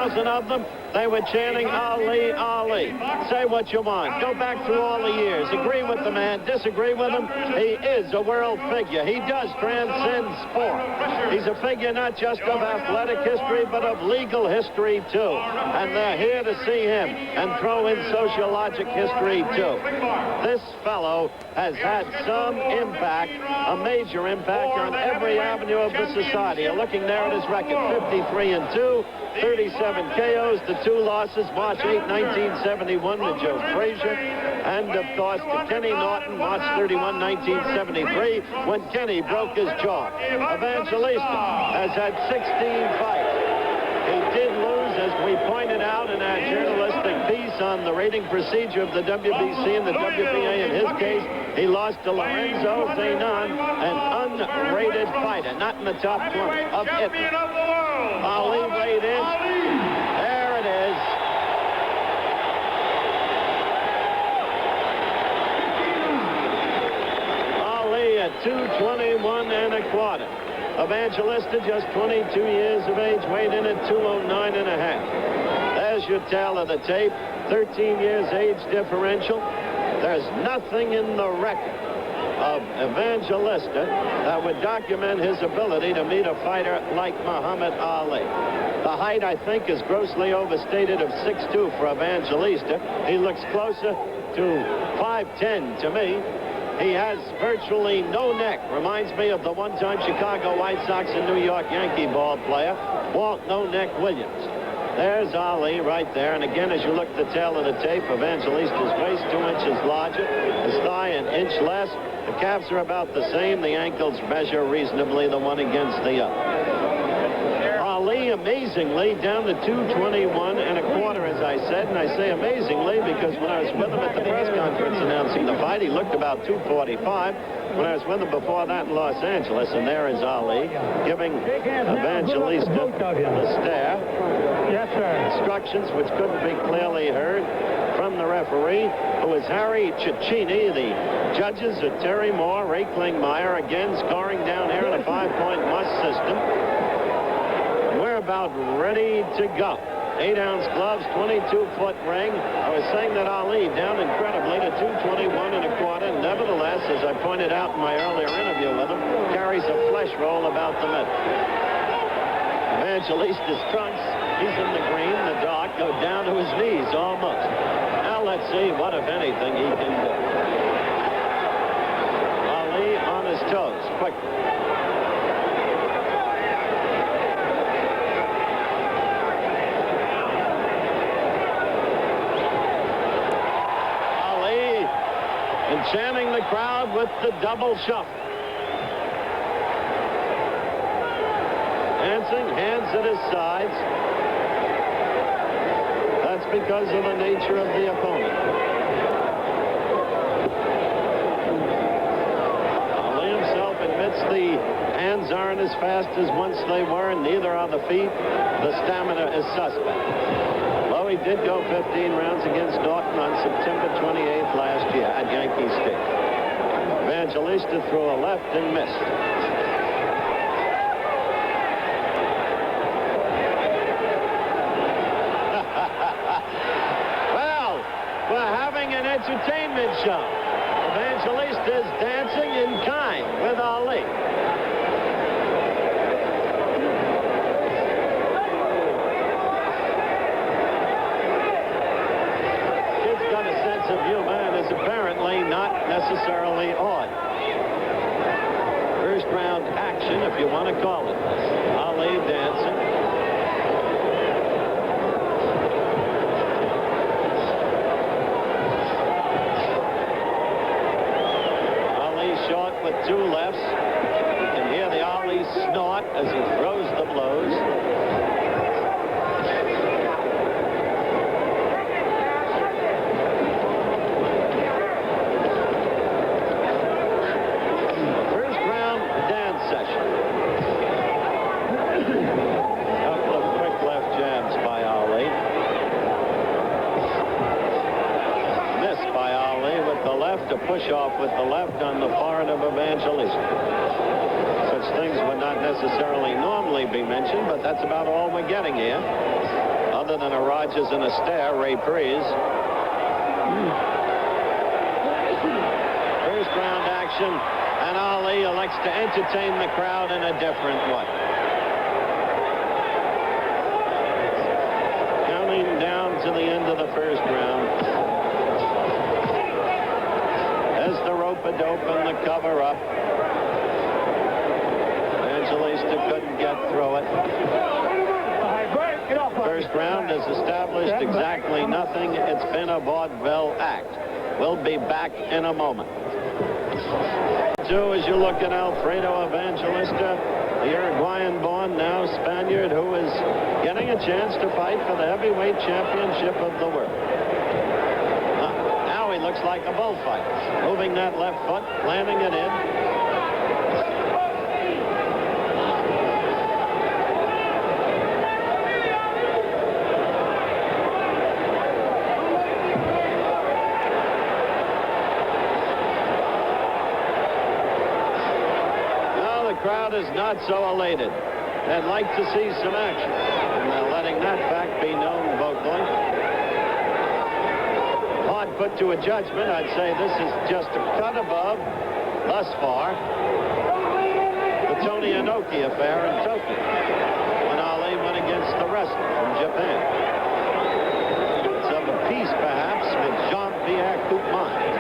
1,000 of them, they were chanting, Ali, Ali. Say what you want. Go back through all the years. Agree with the man, disagree with him. He is a world figure. He does transcend sport. He's a figure not just of athletic history, but of legal history, too. And they're here to see him and throw in sociologic history, too. This fellow has had some impact, a major impact on every avenue of the society. You're looking there at his record, 53-2, 37 KOs, the 2 losses, March 8, 1971 to Joe Frazier, and of course to Kenny Norton, March 31, 1973, when Kenny broke his jaw. Evangelista has had 16 fights. He did lose, as we pointed out in our journalistic piece on the rating procedure of the WBC and the WBA. In his case, he lost to Lorenzo Zanon, an unrated fighter, not in the top 20 of Italy. Ali weighed in. There it is. Ali at 221 1/4. Evangelista, just 22 years of age, weighed in at 209 1/2. There's your tale of the tape. 13 years age differential. There's nothing in the record of Evangelista that would document his ability to meet a fighter like Muhammad Ali. The height, I think, is grossly overstated of 6'2" for Evangelista. He looks closer to 5'10" to me. He has virtually no neck. Reminds me of the one-time Chicago White Sox and New York Yankee ball player, Walt No Neck Williams. There's Ali right there. And again, as you look at the tail of the tape, Evangelista's waist 2 inches larger, his thigh 1 inch less. The calves are about the same. The ankles measure reasonably the one against the other. Ali, amazingly, down to 221 1/4, as I said. And I say amazingly because when I was with him at the press conference announcing the fight, he looked about 245. When I was with him before that in Los Angeles, and there is Ali giving Evangelista the stare. Yes, sir. Instructions which couldn't be clearly heard from the referee, who is Harry Cicchini. The judges are Terry Moore, Ray Klingmeyer, again scoring down here in a 5-point must system. We're about ready to go. 8-ounce gloves, 22-foot ring. I was saying that Ali down incredibly to 221 1/4. Nevertheless, as I pointed out in my earlier interview with him, carries a flesh roll about the middle. Evangelista's trunks, he's in the green, the dark, go down to his knees almost. Now let's see what, if anything, he can do. Ali on his toes, quickly. Enchanting the crowd with the double shuffle. Dancing, hands at his sides. That's because of the nature of the opponent. Ali himself admits the hands aren't as fast as once they were, and neither are the feet. The stamina is suspect. He did go 15 rounds against Norton on September 28th last year at Yankee Stadium. Evangelista threw a left and missed. Well, we're having an entertainment show. Evangelista is dancing in kind with Ali. Of humor and is apparently not necessarily odd. First round action, if you want to call it this. Ali dancing. Ali short with 2 lefts. You can hear the Ali snort as he throws the blows. To push off with the left on the forehead of Evangelista. Such things would not necessarily normally be mentioned, but that's about all we're getting here. than a Rogers and a Stair reprise. First round action, and Ali elects to entertain the crowd in a different way. Counting down to the end of the first round. As the rope-a-dope and the cover-up. Evangelista couldn't get through it. First round has established exactly nothing. It's been a vaudeville act. We'll be back in a moment. As you look at Alfredo Evangelista, the Uruguayan-born, now Spaniard, who is getting a chance to fight for the heavyweight championship of the world. Now he looks like a bullfighter, moving that left foot, landing it in. The crowd is not so elated. They'd like to see some action, and they're letting that fact be known vocally. Hard put to a judgment. I'd say this is just a cut above, thus far, the Tony Inoki affair in Tokyo, when Ali went against the wrestler from Japan. It's of a piece, perhaps, with Jean-Pierre Coupman.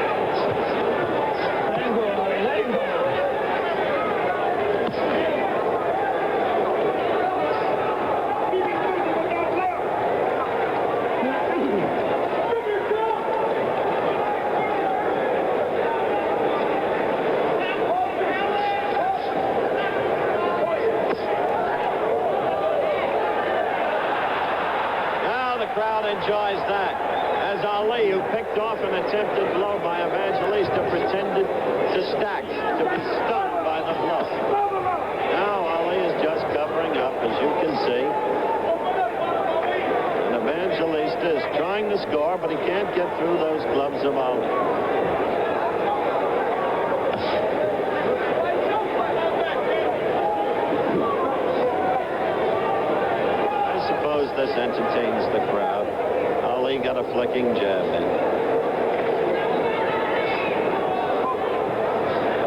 Crowd enjoys that, as Ali, who picked off an attempted blow by Evangelista, pretended to stack, to be stunned by the blow. Now Ali is just covering up, as you can see. And Evangelista is trying to score, but he can't get through those gloves of Ali. This entertains the crowd. Ali got a flicking jab in.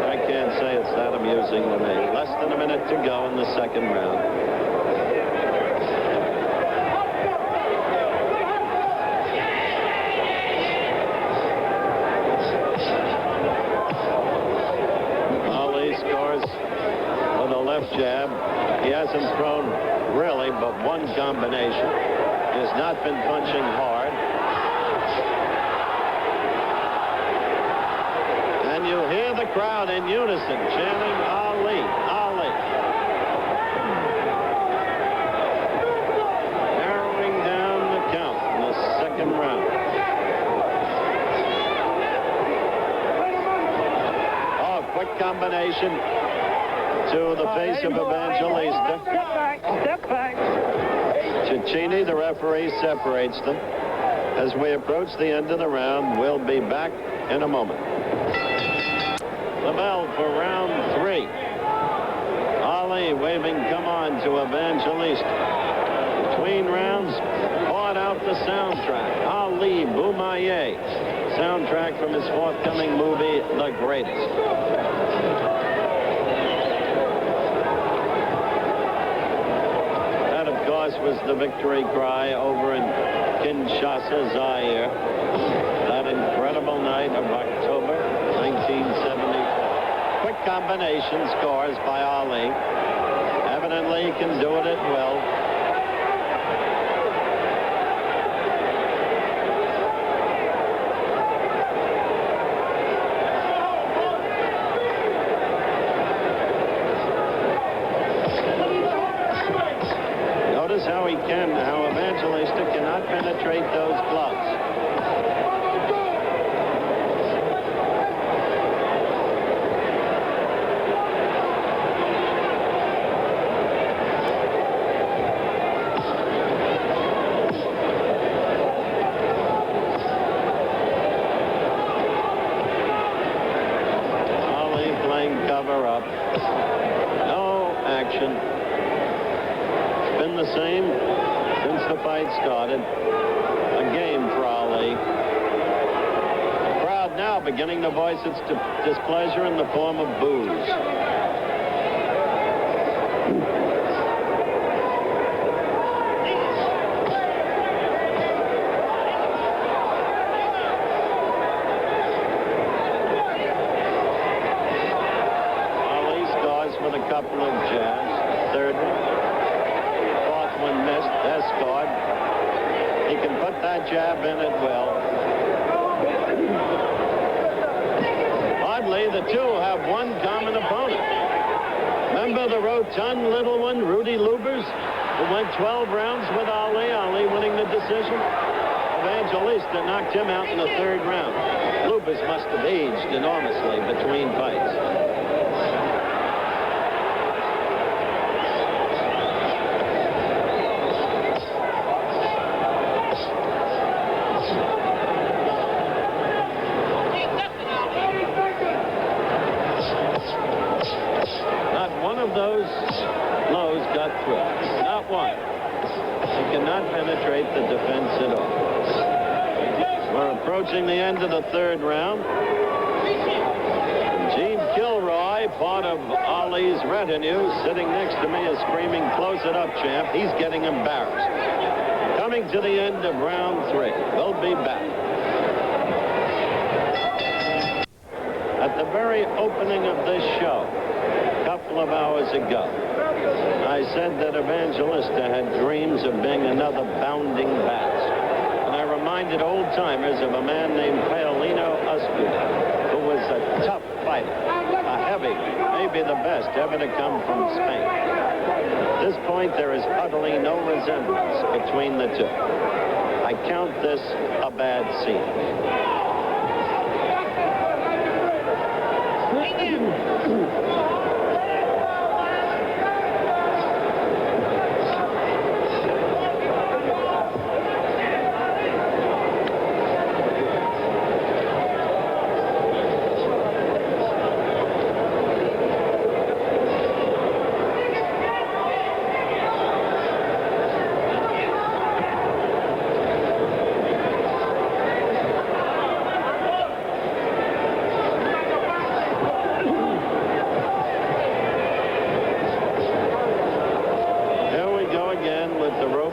I can't say it's that amusing to me. Less than a minute to go in the second round. Ali scores with a left jab. He hasn't thrown really but one combination. He has not been punching hard. And you hear the crowd in unison chanting Ali, Ali. Narrowing down the count in the second round. Oh, quick combination to the face of Evangelista. Step back. Cicchini, the referee, separates them. As we approach the end of the round, we'll be back in a moment. The bell for round 3. Ali waving come on to Evangelista. Between rounds, bought out the soundtrack. Ali Boumaier. Soundtrack from his forthcoming movie, The Greatest. Was the victory cry over in Kinshasa, Zaire, that incredible night of October 1974. Quick combination scores by Ali. Evidently he can do it at will. How Evangelista cannot penetrate those gloves. Ali playing cover up. No action. It's been the same since the fight started. A game for Ali. The crowd now beginning to voice its displeasure in the form of boos. With a couple of jabs. Third one. Fourth one missed. There's scored. He can put that jab in at will. Oddly, the two have one common opponent. Remember the rotund little one, Rudy Lubers, who went 12 rounds with Ali, Ali winning the decision? Evangelista knocked him out in the third round. Lubers must have aged enormously between fights. Those blows got through. Not one. He cannot penetrate the defense at all. We're approaching the end of the third round. Gene Kilroy, part of Ali's retinue, sitting next to me is screaming, "Close it up, champ." He's getting embarrassed. Coming to the end of round 3. We'll be back. At the very opening of this show, couple of hours ago, I said that Evangelista had dreams of being another bounding bass. And I reminded old-timers of a man named Paolino Oscuda, who was a tough fighter, a heavy, maybe the best ever to come from Spain. At this point, there is utterly no resemblance between the two. I count this a bad scene.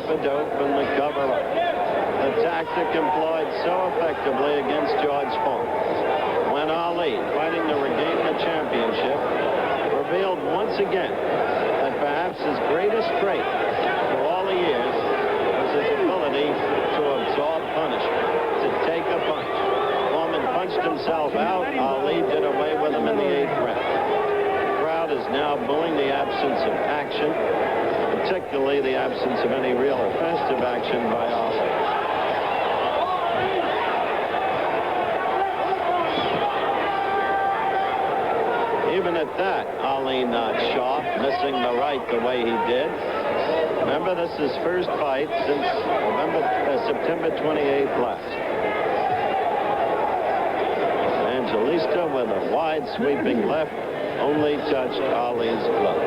Dope and the cover-up. The tactic employed so effectively against George Foreman. When Ali, fighting to regain the championship, revealed once again that perhaps his greatest trait through all the years was his ability to absorb punishment, to take a punch. Foreman punched himself out. Ali did away with him in the 8th round. The crowd is now booing the absence of action, particularly the absence of any real offensive action by Ali. Even at that, Ali not sharp, missing the right the way he did. Remember, this is his first fight since September 28th last. Evangelista with a wide sweeping left only touched Ali's glove.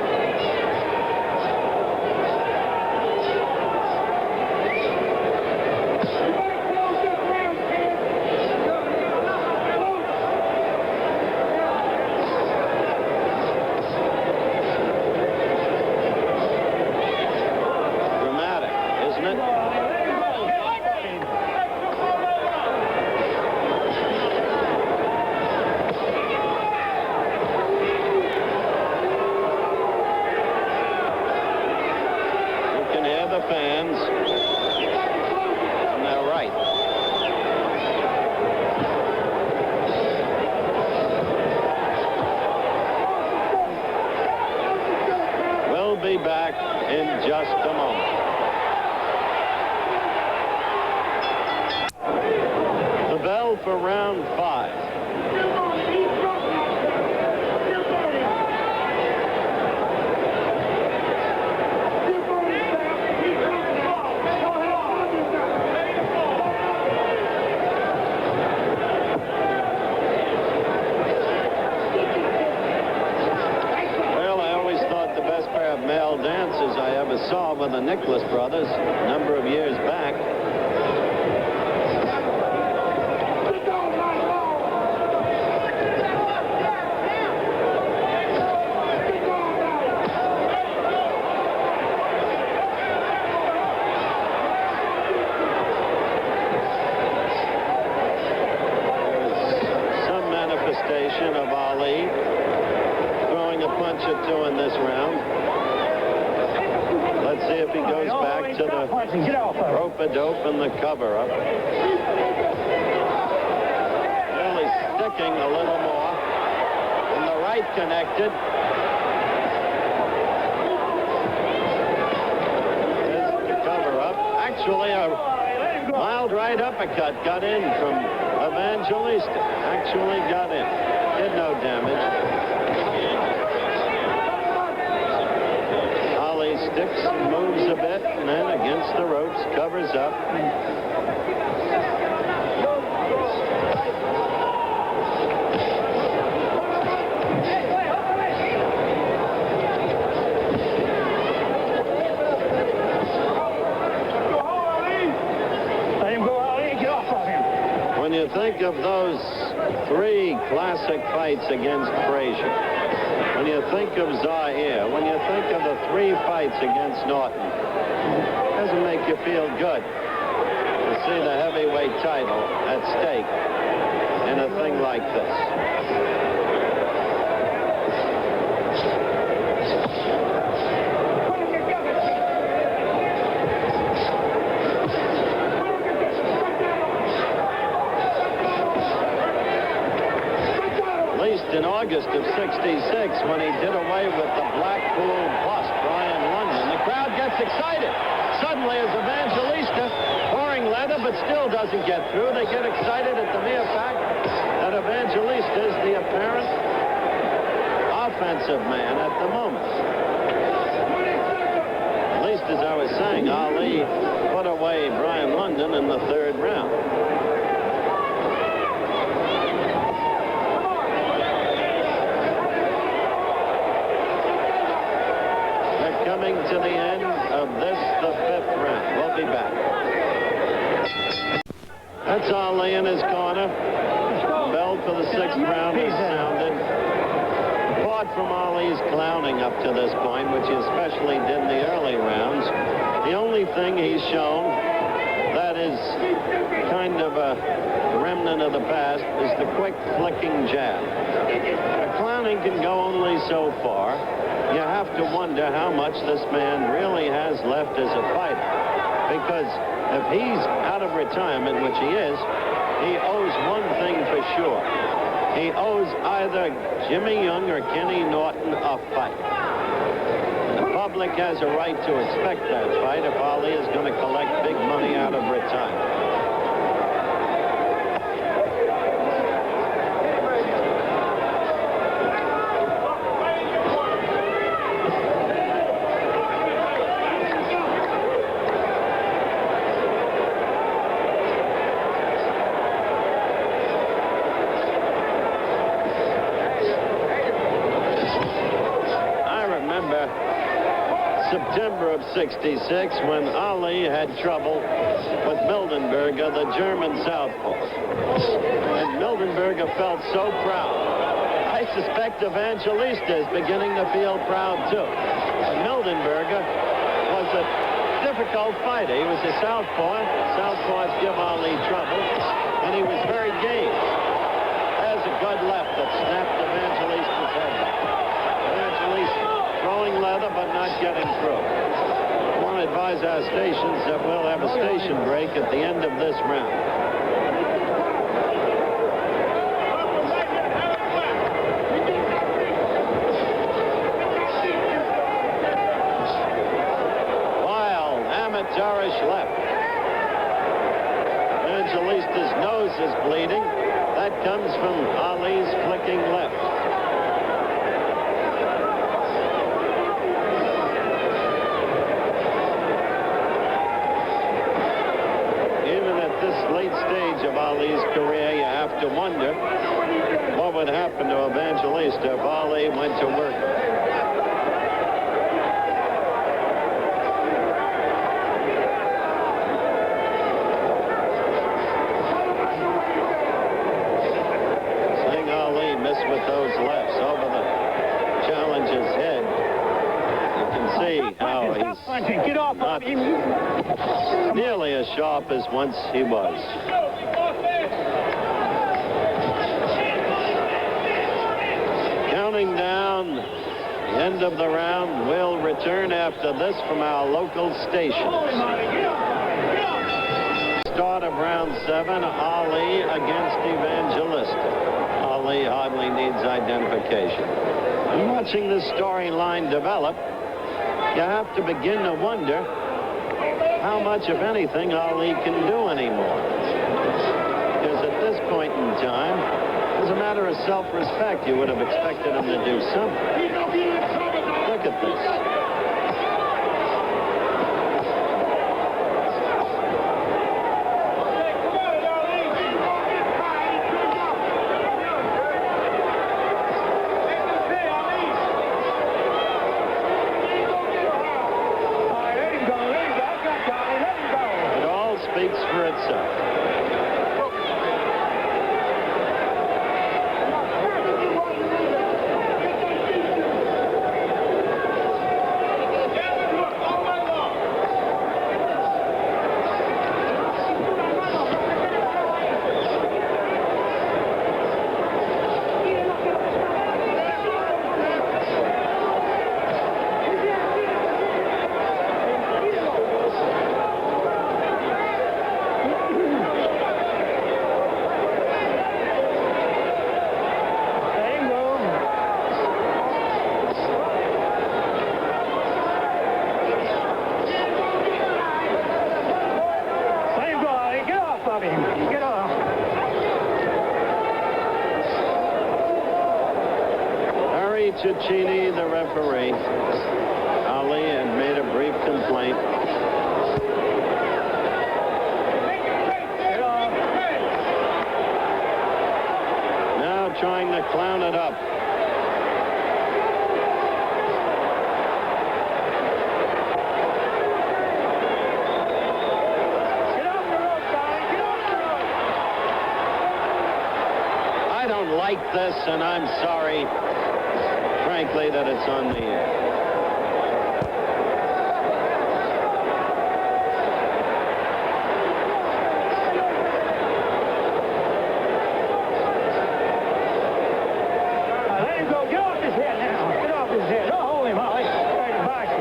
Fans on their right. We'll be back in just a moment. The bell for round 5. Male dancers I ever saw with a Nicholas brothers a number of years back. Of Ali throwing a punch or two in this round. Let's see if he goes back to the rope-a-dope and the cover-up. Really sticking a little more. And the right connected. There's the cover-up. Actually, a mild right uppercut got in from Evangelista. Actually got in. Did no damage. Ali sticks, moves a bit, and then against the ropes, covers up. When you think of those 3 classic fights against Frazier, when you think of Zaire, when you think of the 3 fights against Norton, it doesn't make you feel good to see the heavyweight title at stake in a thing like this. In August of '66, when he did away with the Blackpool bust, Brian London, the crowd gets excited. Suddenly, as Evangelista pouring leather but still doesn't get through, they get excited at the mere fact that Evangelista is the apparent offensive man at the moment. At least, as I was saying, Ali put away Brian London in the 3rd round. Coming to the end of this, the 5th round. We'll be back. That's Ali in his corner. Bell for the 6th round is sounded. Apart from Ali's clowning up to this point, which he especially did in the early rounds, the only thing he's shown that is kind of a remnant of the past is the quick flicking jab. The clowning can go only so far. You have to wonder how much this man really has left as a fighter. Because if he's out of retirement, which he is, he owes one thing for sure. He owes either Jimmy Young or Kenny Norton a fight. The public has a right to expect that fight if Ali is going to collect big money out of retirement. September of '66, when Ali had trouble with Mildenberger, the German southpaw. And Mildenberger felt so proud. I suspect Evangelista is beginning to feel proud, too. But Mildenberger was a difficult fighter. He was a southpaw. Southpaws give Ali trouble, and he was very game. There's a good left that snapped Evangelista's head back. Evangelista throwing leather, but not getting through. I want to advise our stations that we'll have a station break at the end of this round. Wild, amateurish left. Evangelista's nose is bleeding. That comes from Ali's flicking left. Late stage of Ali's career, you have to wonder what would happen to Evangelista if Ali went to work. nearly as sharp as once he was. Counting down the end of the round. We'll return after this from our local stations. Start of round 7, Ali against Evangelista. Ali hardly needs identification. And watching this storyline develop, you have to begin to wonder how much, if anything, Ali can do anymore. Because at this point in time, as a matter of self-respect, you would have expected him to do something. Look at this. Cicchini, the referee. Ali had made a brief complaint. Now trying to clown it up. I don't like this, and I'm sorry, frankly, that it's on the air. Let him go. Get off his head now. Get off his head. Don't hold him, Ollie. Try to box him.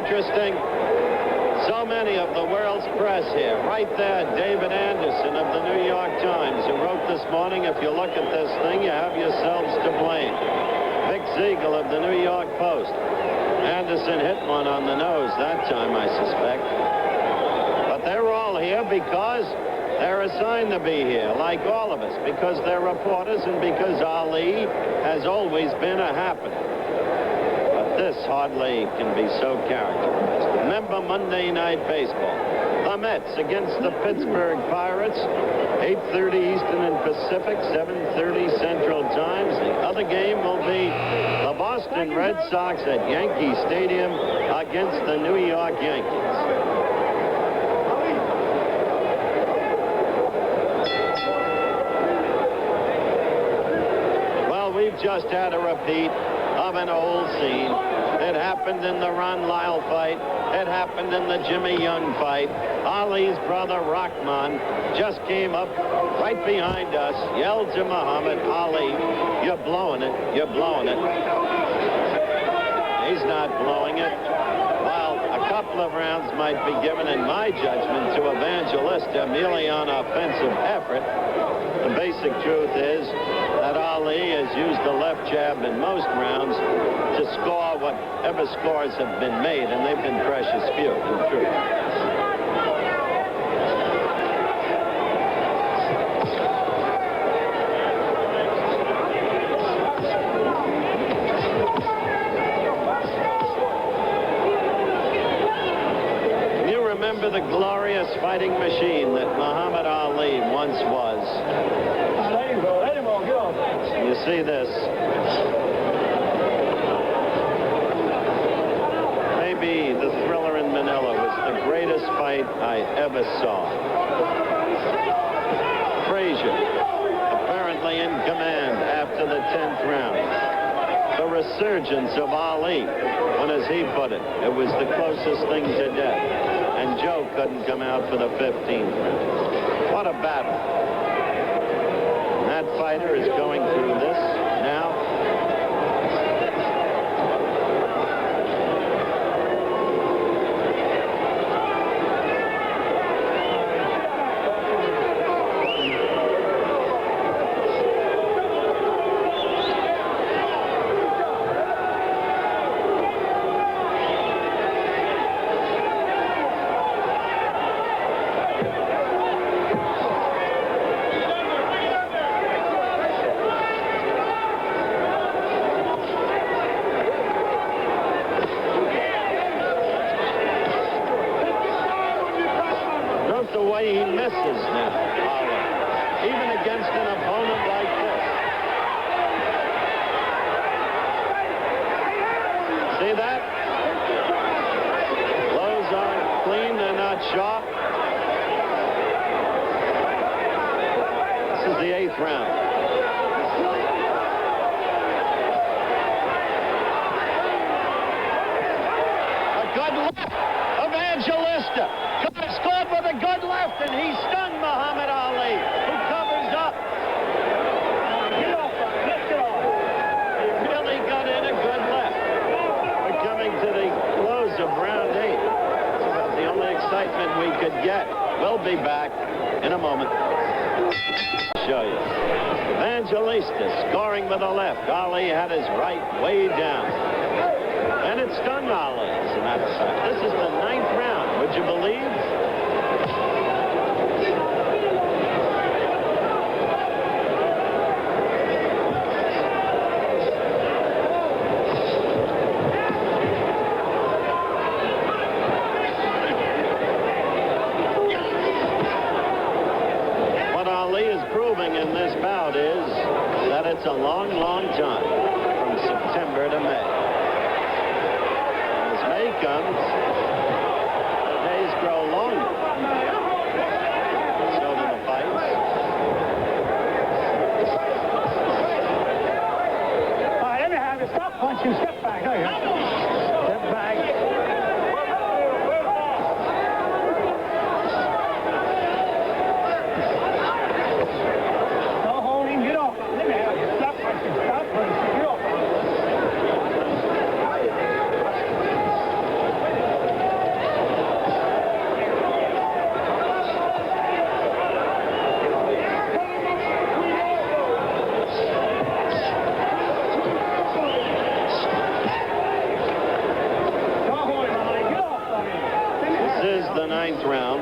Interesting. So many of the world's press here. Right there, David Anderson of the New York Times, who wrote this morning, if you look at this thing, you have yourselves to blame. Vic Siegel of the New York Post. Anderson hit one on the nose that time, I suspect. But they're all here because they're assigned to be here, like all of us, because they're reporters and because Ali has always been a happening. This hardly can be so characterized. Remember Monday Night Baseball. The Mets against the Pittsburgh Pirates, 8:30 Eastern and Pacific, 7:30 Central Times. The other game will be the Boston Red Sox at Yankee Stadium against the New York Yankees. Well, we've just had a repeat of an old scene. It happened in the Ron Lyle fight. It happened in the Jimmy Young fight. Ali's brother Rahman just came up right behind us, yelled to Muhammad Ali, "You're blowing it. You're blowing it." He's not blowing it. Well, a couple of rounds might be given, in my judgment, to Evangelista merely on offensive effort. The basic truth is that Ali has used the left jab in most rounds to score whatever scores have been made, and they've been precious few, in truth. genius fighting machine that Muhammad Ali once was. Let him go. Let him go. Get off. You see this. Maybe the Thriller in Manila was the greatest fight I ever saw. Frazier, apparently in command after the 10th round. The resurgence of Ali, when, as he put it, it was the closest thing to death. And Joe couldn't come out for the 15th round. What a battle. And that fighter is going through this now. The way he misses now, Ali, even against an opponent like this. See that? Blows aren't clean, they're not sharp. This is the 8th round. A good left, Evangelista. Scored with a good left, and he stunned Muhammad Ali, who covers up. Get off. Let's get off. He really got in a good left. We're coming to the close of round 8. It's about the only excitement we could get. We'll be back in a moment. Show you. Evangelista scoring with a left. Ali had his right way down. And it stunned Ali, as a matter of fact. This is the 9th round. Would you believe? What Ali is proving in this bout is that it's a long, long time from September to May. As May comes, days grow longer. So do the fights. All right, let me have you. Stop punching. Step back. There you go. Step back. No holding. Get off. Let me have you. Stop punching. Stop punching. Get off. This is the 9th round.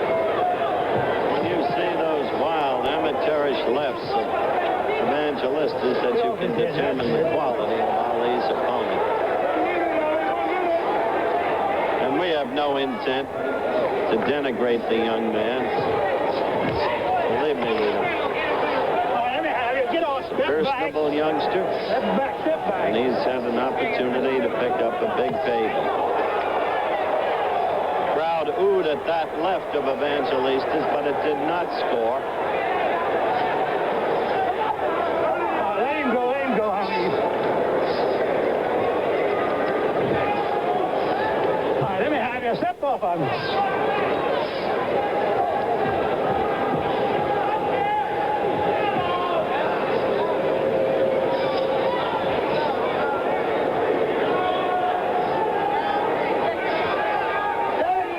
When you see those wild amateurish lefts of Evangelistas, that you can determine the quality of Ali's opponent. And we have no intent to denigrate the young man. Believe me, we don't. All right, let me have you. Get off. Step back. Personable youngster, Step back. Step back. and he's had an opportunity to pick up a big favor. Crowd oohed at that left of Evangelistas, but it did not score. Let him go. Let him go, honey. All right, let me have you. Step off on me.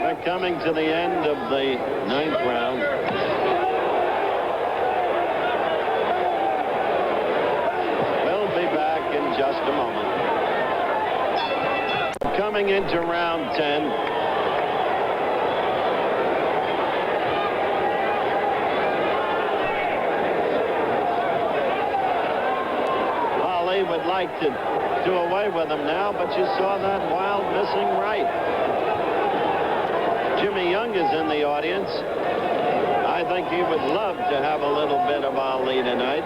We're coming to the end of the 9th round. We'll be back in just a moment. into round 10. Ali would like to do away with him now, but you saw that wild missing right. Jimmy Young is in the audience. I think he would love to have a little bit of Ali tonight.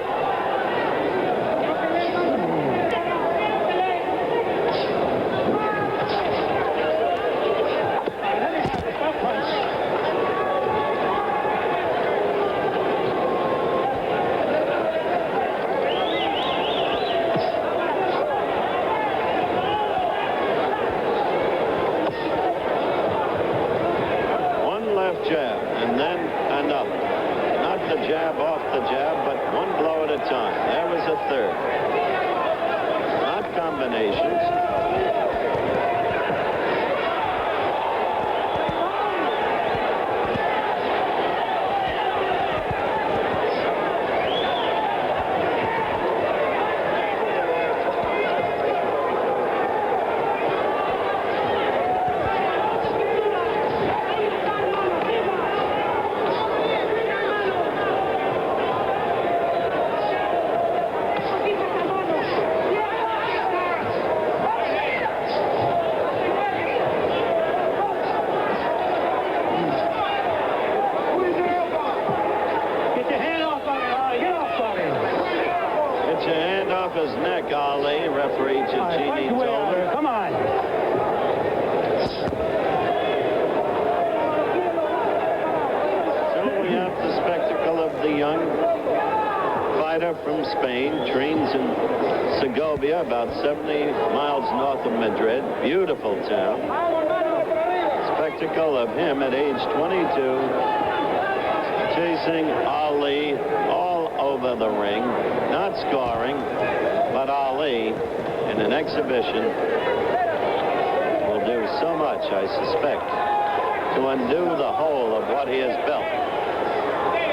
Jab, and then another. Not the jab off the jab, but one blow at a time. There was a third. Not combinations. His neck, Ali, referee Cicchini told him. Come on. So we have the spectacle of the young fighter from Spain, trains in Segovia, about 70 miles north of Madrid. Beautiful town. Spectacle of him at age 22, chasing Ali all over the ring, not scoring. But Ali, in an exhibition, will do so much, I suspect, to undo the whole of what he has built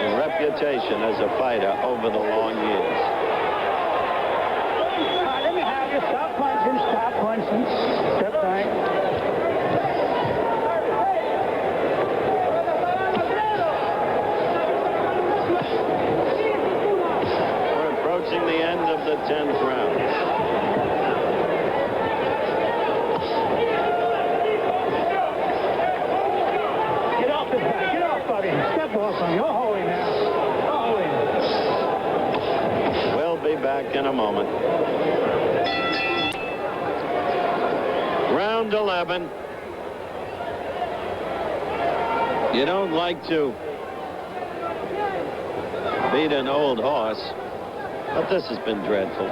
in reputation as a fighter over the long years. Let me have you. Stop punching. Stop punching. Step back. The end of the 10th round. Get off his back. Get off of him. Step off him. You're holding now. You're holding. We'll be back in a moment. Round 11. You don't like to beat an old horse, but this has been dreadful.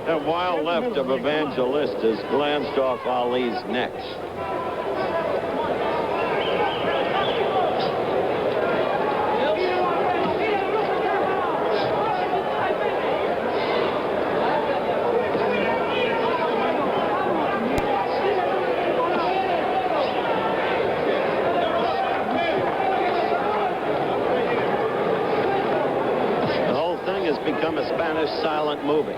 That wild left of Evangelistas glanced off Ali's neck. The whole thing has become a Spanish silent movie.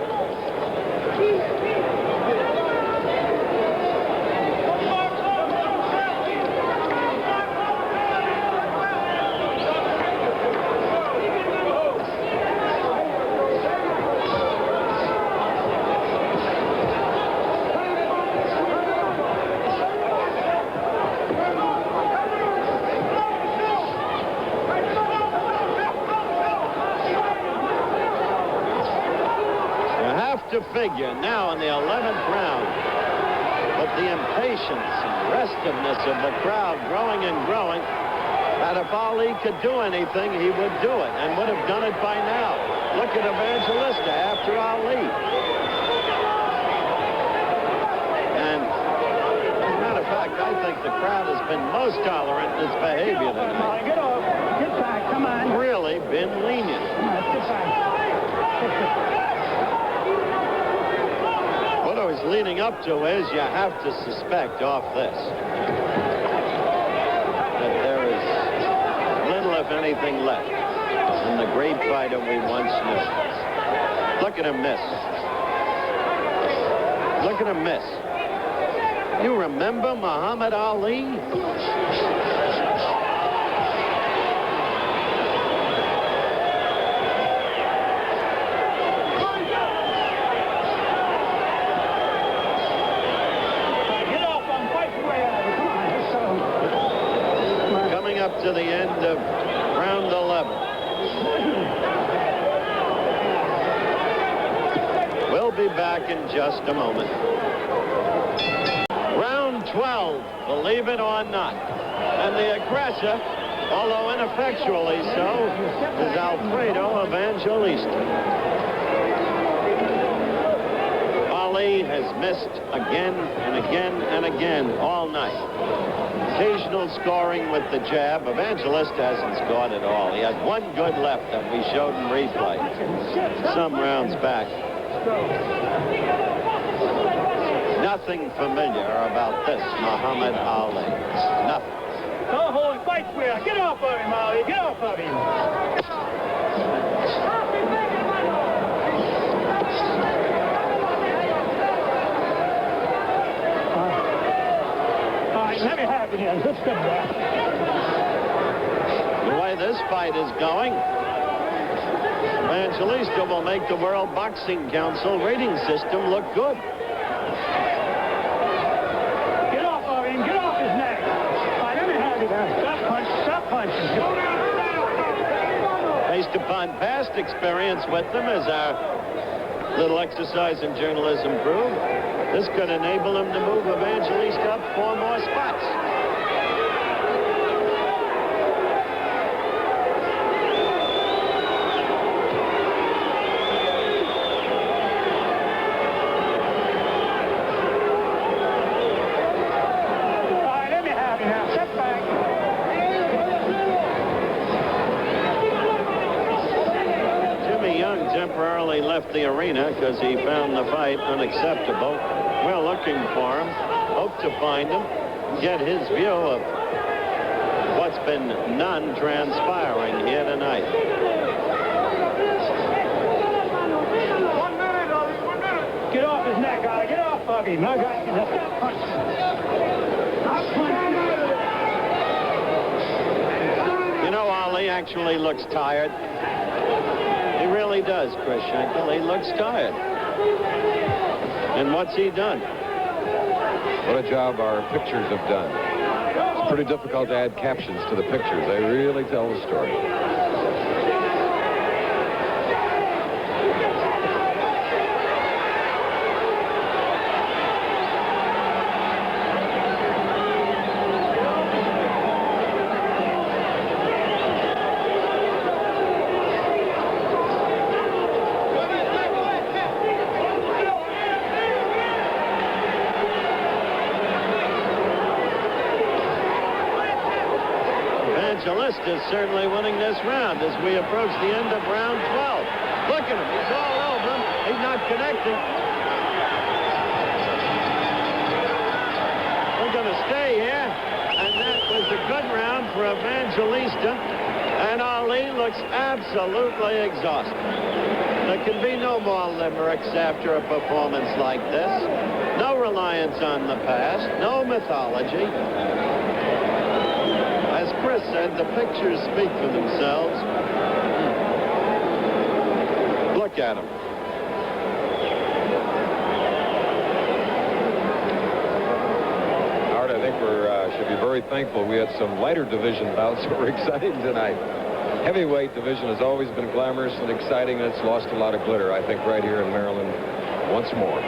To figure now in the 11th round, but the impatience and restiveness of the crowd growing and growing, that if Ali could do anything, he would do it and would have done it by now. Look at Evangelista after Ali. And as a matter of fact, fact, I think the crowd has been most tolerant in its behavior tonight. Get off. Get back. Come on. Really been lenient. Come on, get back. What I was leading up to is you have to suspect off this that there is little, if anything, left in the great fighter we once knew. Look at him miss. Look at him miss. You remember Muhammad Ali? Get off on fight way out. Come on, let's go. Coming up to the end of round 11. We'll be back in just a moment. Round 12, believe it or not. And the aggressor, although ineffectually so, is Alfredo Evangelista. Ali has missed again and again and again all night. Occasional scoring with the jab. Evangelista hasn't scored at all. He has one good left that we showed in replay some rounds back. Nothing familiar about this Muhammad Ali. Nothing. Go hold, fight square. Get off of him, Ali. Get off of him. All right, let me have it here. Let's get back. The way this fight is going, Evangelista will make the World Boxing Council rating system look good. Get off of him. Get off his neck. All right, let me have it here. Stop punching. Stop punching. Based upon past experience with them, as our little exercise in journalism proved, this could enable him to move Evangelista up 4 more spots. Temporarily left the arena because he found the fight unacceptable. We're looking for him, hope to find him, get his view of what's been transpiring here tonight. 1 minute, Ali, 1 minute. Get off his neck, Ali. Get off of him. I got you. Stop punching. Stop punching. You know, Ali actually looks tired. He really does, Chris Schenkel. He looks tired. And what's he done? What a job our pictures have done. It's pretty difficult to add captions to the pictures. They really tell the story. Evangelista is certainly winning this round as we approach the end of round 12. Look at him. He's all over him. He's not connecting. We're going to stay here. And that was a good round for Evangelista. And Ali looks absolutely exhausted. There can be no more limericks after a performance like this. No reliance on the past. No mythology. As Chris said, the pictures speak for themselves. Look at them. Art, I think we should be very thankful we had some lighter division bouts that were exciting tonight. Heavyweight division has always been glamorous and exciting, and it's lost a lot of glitter, I think, right here in Maryland once more.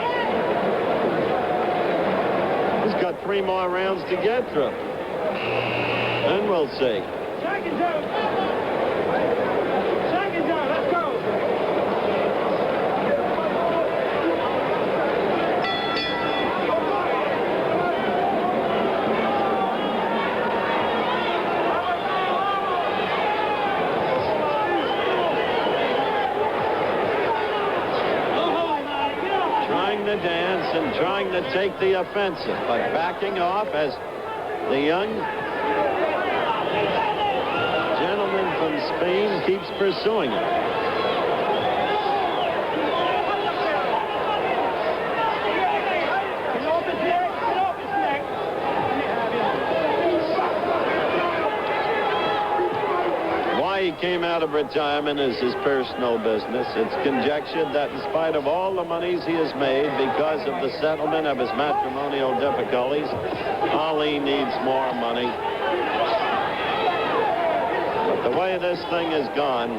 He's got 3 more rounds to get through. And we'll see. Second down. Second down. Let's go. a dance and trying to take the offensive, but backing off as the young gentleman from Spain keeps pursuing him. He came out of retirement is his personal business. It's conjectured that in spite of all the monies he has made because of the settlement of his matrimonial difficulties, Ali needs more money. But the way this thing has gone,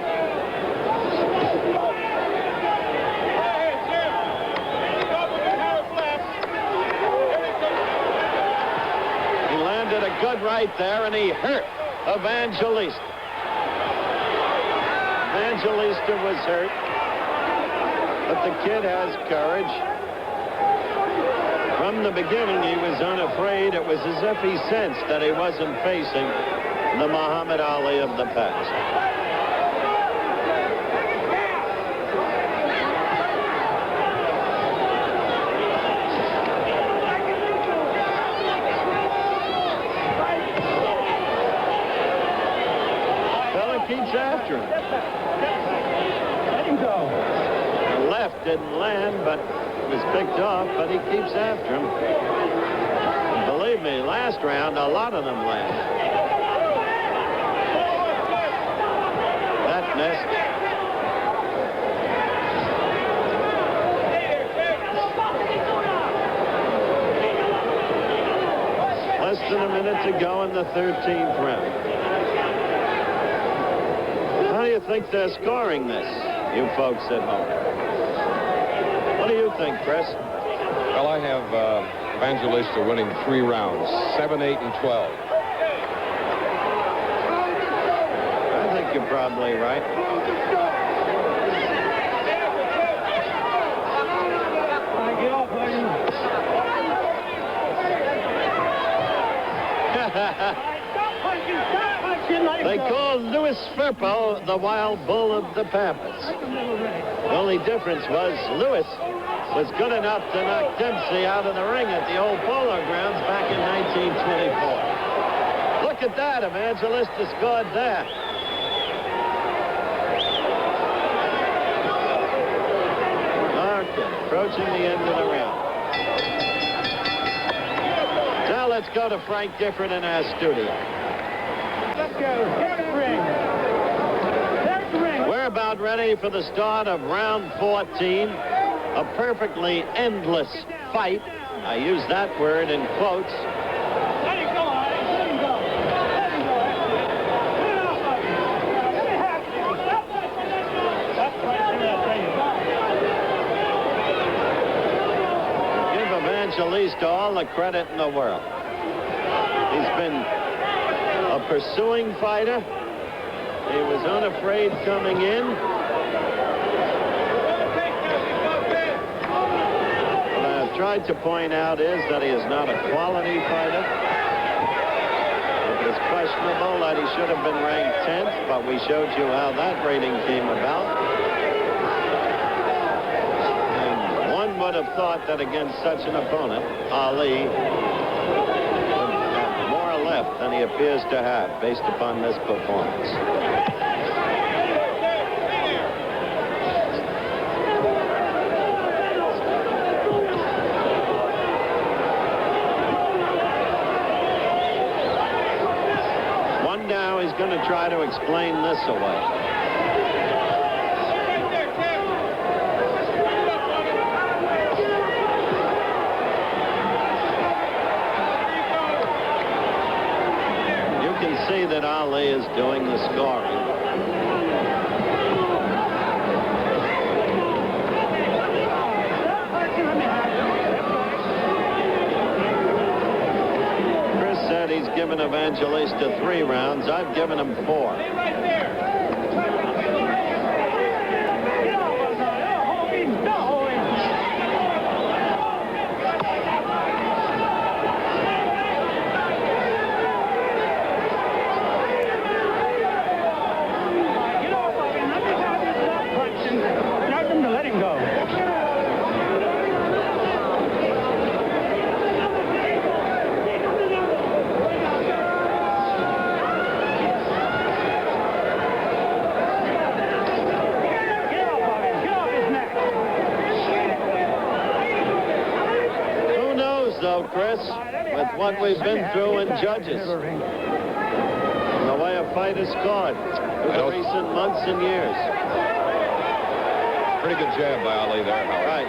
he landed a good right there, and he hurt Evangelista. Evangelista was hurt, but the kid has courage. From the beginning, he was unafraid. It was as if he sensed that he wasn't facing the Muhammad Ali of the past. Fella keeps after him. The left didn't land, but was picked off, but he keeps after him. And believe me, last round, a lot of them landed. That missed. Less than a minute to go in the 13th round. How do you think they're scoring this, you folks at home? What do you think, Chris? Well, I have Evangelista winning 3 rounds, 7, 8, and 12. I think you're probably right. They call Louis Firpo the wild bull of the Pampas. The only difference was Louis was good enough to knock Dempsey out of the ring at the old Polo Grounds back in 1924. Look at that. Evangelista scored there. Okay, approaching the end of the round. Now let's go to Frank Gifford in our studio. Let's go. Get the ring. There's the ring. We're about ready for the start of round 14. A perfectly endless fight. I use that word in quotes. Let him go, Artie. Let him go. Let him go. Put it off, Artie. Let me have it. That's right. Give Evangelista all the credit in the world. He's been a pursuing fighter. He was unafraid coming in. What I've tried to point out is that he is not a quality fighter. It was questionable that he should have been ranked 10th, but we showed you how that rating came about. And one would have thought that against such an opponent, Ali left than he appears to have based upon this performance. One now is going to try to explain this away. See that Ali is doing the scoring. Chris said he's given Evangelista 3 rounds. I've given him 4. though, Chris, with what we've been through in judges. The way a fight is scored in the recent months and years. Pretty good jab by Ali there, Howard. Right.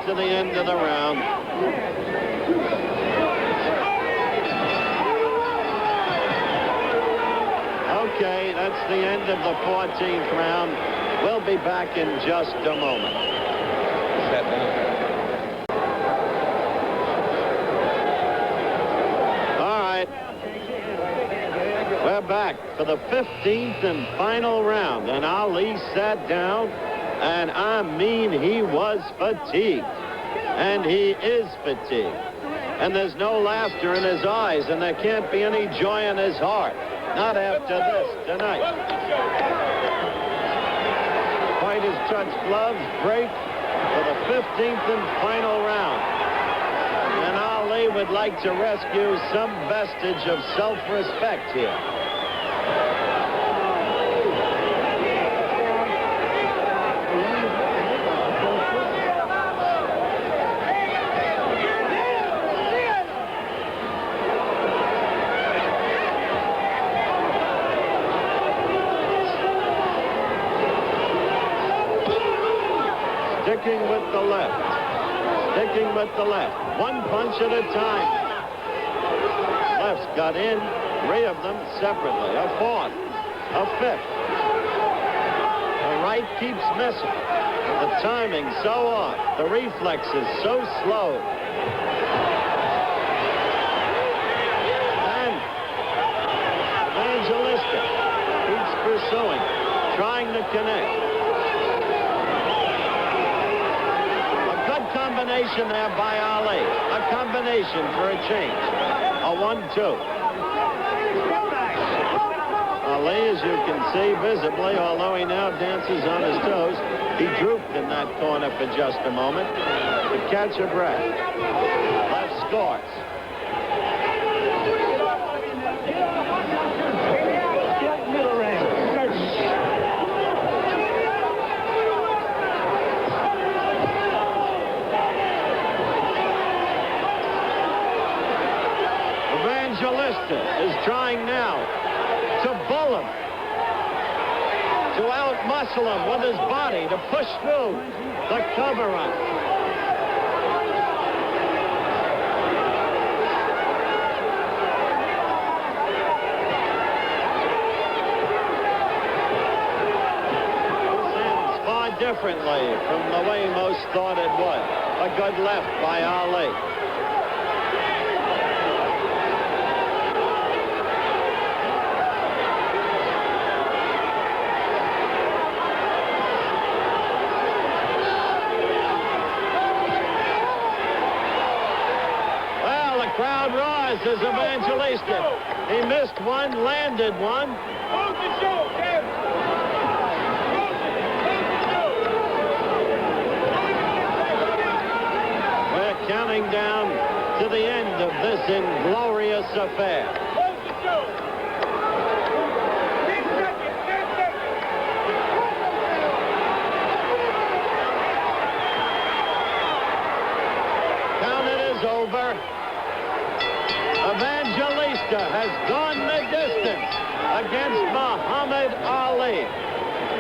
To the end of the round. Okay, that's the end of the 14th round. We'll be back in just a moment. Set down. All right. We're back for the 15th and final round, and Ali sat down. And I mean, he was fatigued. And he is fatigued. And there's no laughter in his eyes, and there can't be any joy in his heart. Not after this tonight. Fighters touch gloves, break for the 15th and final round. And Ali would like to rescue some vestige of self-respect here. Sticking with the left. Sticking with the left. One punch at a time. Lefts got in. 3 of them separately. A 4th. A 5th. The right keeps missing. The timing so off. The reflexes so slow. And Evangelista keeps pursuing. Trying to connect. Combination there by Ali. A combination for a change. A 1-2. Ali, as you can see visibly, although he now dances on his toes, he drooped in that corner for just a moment to catch a breath. Left scores. Evangelista is trying now to bull him, to out-muscle him with his body, to push through the cover-up. Ends far differently from the way most thought it would. A good left by Ali. Crowd roars as Evangelista. He missed one, landed one. We're counting down to the end of this inglorious affair. Count it is over. Evangelista has gone the distance against Muhammad Ali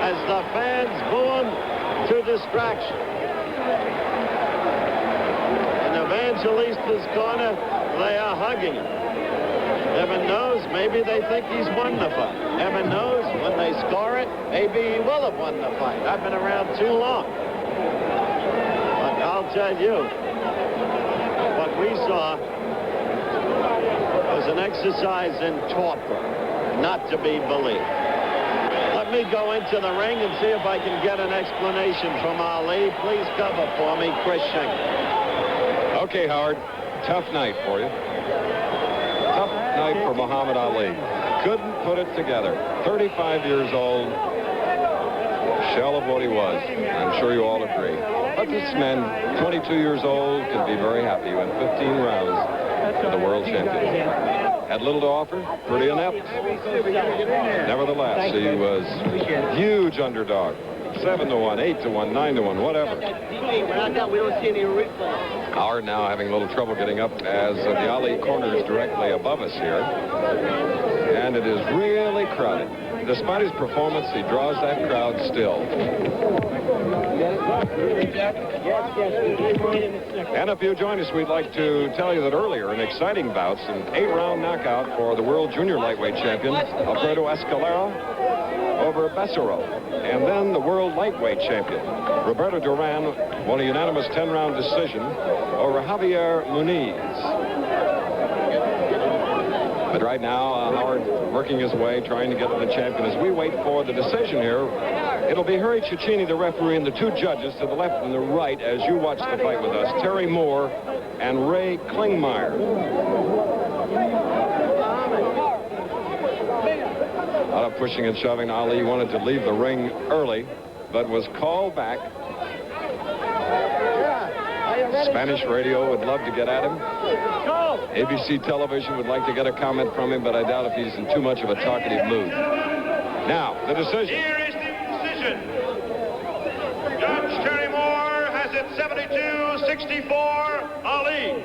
as the fans boo him to distraction. In Evangelista's corner, they are hugging him. Heaven knows, maybe they think he's won the fight. Heaven knows, when they score it, maybe he will have won the fight. I've been around too long. But I'll tell you, what we saw was an exercise in torpor, not to be believed. Let me go into the ring and see if I can get an explanation from Ali. Please cover for me, Chris Schenker. Okay, Howard. Tough night for you. Tough night for Muhammad Ali. couldn't put it together. 35 years old, shell of what he was. I'm sure you all agree. But this man, 22 years old, can be very happy. He went 15 rounds to the world championship. Had little to offer, pretty inept. Nevertheless, he was huge underdog. 7-1, 8-1, 9-1, whatever. Howard now having a little trouble getting up as the Ali corner is directly above us here. And it is really crowded. Despite his performance, he draws that crowd still. And if you join us, we'd like to tell you that earlier, in exciting bouts, an 8-round knockout for the world junior lightweight champion, Alfredo over Becerril. And then the world lightweight champion, Roberto Duran, won a unanimous 10-round decision over Javier Muniz. But right now, Howard working his way, trying to get to the champion. As we wait for the decision here, it'll be Harry Cecchini, the referee, and the two judges to the left and the right as you watch the fight with us, Terry Moore and Ray Klingmeyer. A lot of pushing and shoving. Ali wanted to leave the ring early, but was called back. Spanish radio would love to get at him. ABC television would like to get a comment from him, but I doubt if he's in too much of a talkative mood. Now, the decision. Here is the decision. Judge Terry Moore has it 72-64, Ali.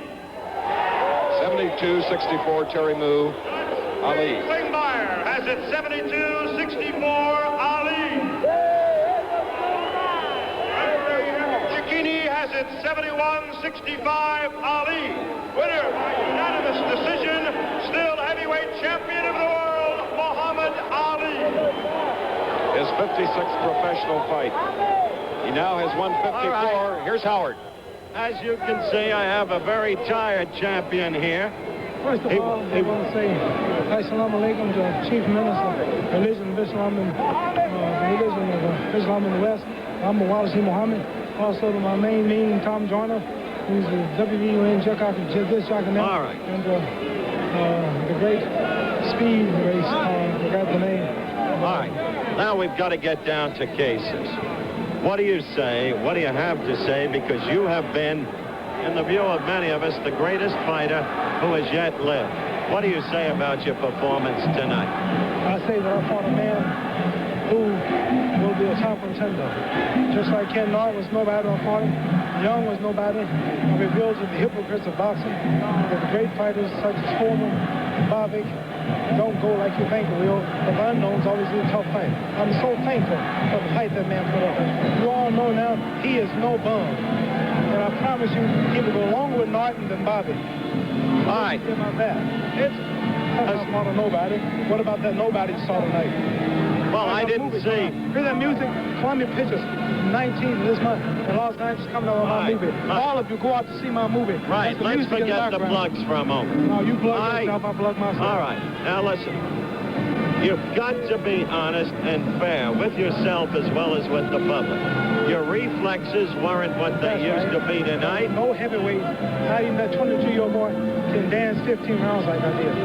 72-64, Terry Moore, Ali. Klingmeyer has it 72-64, Ali. Cecchini has it 71-65, Ali. Winner by unanimous decision, still heavyweight champion of the world, Muhammad Ali. His 56th professional fight. He now has won 54. Right. Here's Howard. As you can see, I have a very tired champion here. First of all, I want to say, Assalamu alaikum to Chief Minister, Religion of Islam and the Religion of Islam in the West. I'm Walasi Muhammad. Also to my main meeting, Tom Joyner, who's the WBUN this jockey now. All right. And the great speed race, forgot the name. All right. Now we've got to get down to cases. What do you say? What do you have to say? Because you have been, in the view of many of us, the greatest fighter who has yet lived. What do you say about your performance tonight? I say that I fought a man who will be a top contender. Just like Ken Norton was nobody on fought him. Young was nobody. I revealed to the hypocrites of boxing that the great fighters such as Foreman, Bobbick, don't go like you think they will. The unknowns always do a tough fight. I'm so thankful for the fight that man put up. You all know now he is no bum. And I promise you, he will go longer with Norton than Bobbick. All right. Give my back. That's not a nobody. What about that nobody you saw tonight? Well, I didn't see. Hear that music? Columbia Pictures, 19th of this month, and Los Angeles coming out with my movie. All of you go out to see my movie. Right, let's forget the plugs for a moment. No, you plug yourself, I plug myself. All right, now listen. You've got to be honest and fair with yourself as well as with the public. Your reflexes weren't what they used to be tonight. No heavyweight, not even that 22-year-old boy, can dance 15 rounds like I did.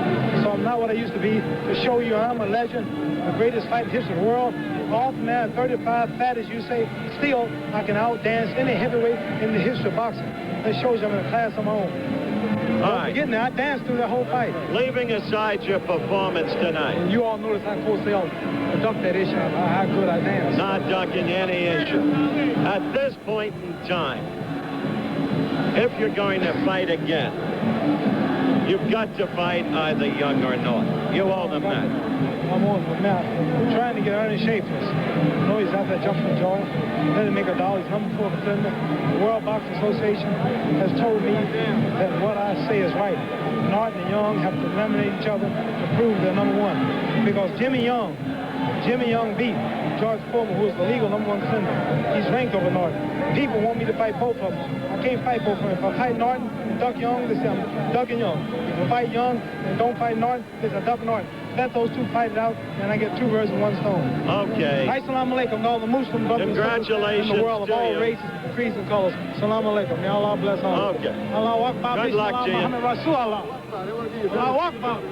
So I'm not what I used to be. To show you I'm a legend, the greatest fight in history of the world. Off man, 35, fat as you say, still I can outdance any heavyweight in the history of boxing. That shows you I'm in a class of my own. All right. Getting there, I danced through that whole fight. Leaving aside your performance tonight. And you all notice how close they all duck that issue of how good I dance. Not ducking any issue. At this point in time, if you're going to fight again, you've got to fight either Young or Norton. You owe them that. I'm on with Matt. We're trying to get Ernie Schaefer. I know he's out there jumping for joy. Let him make $1. He's number 4 contender. The World Boxing Association has told me that what I say is right. Norton and Young have to eliminate each other to prove they're number 1. Because Jimmy Young beat George Foreman, who was the legal number 1 contender. He's ranked over Norton. People want me to fight both of them. I can't fight both of them. If I fight Norton and duck Young, they say I'm ducking Young. If I fight Young and don't fight Norton, they say I duck Norton. Let those two fight it out, and I get 2 birds with 1 stone. Okay. Assalamu alaikum to all the Muslim brothers Congratulations in the world of to all you. races, creeds, and colors. Assalamu alaikum. May Allah bless all. Okay. Allah Akbar. Good luck to you. Muhammad Rasulullah. Allah Akbar.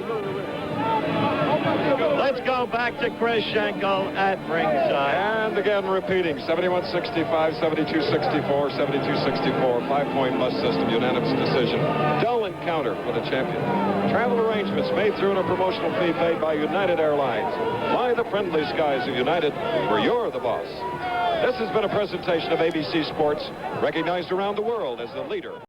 Let's go back to Chris Schenkel at ringside. And again repeating, 71-65, 72-64, 72-64, 5-point must system, unanimous decision. Dull encounter for the champion. Travel arrangements made through a promotional fee paid by United Airlines. Fly the friendly skies of United, where you're the boss. This has been a presentation of ABC Sports, recognized around the world as the leader.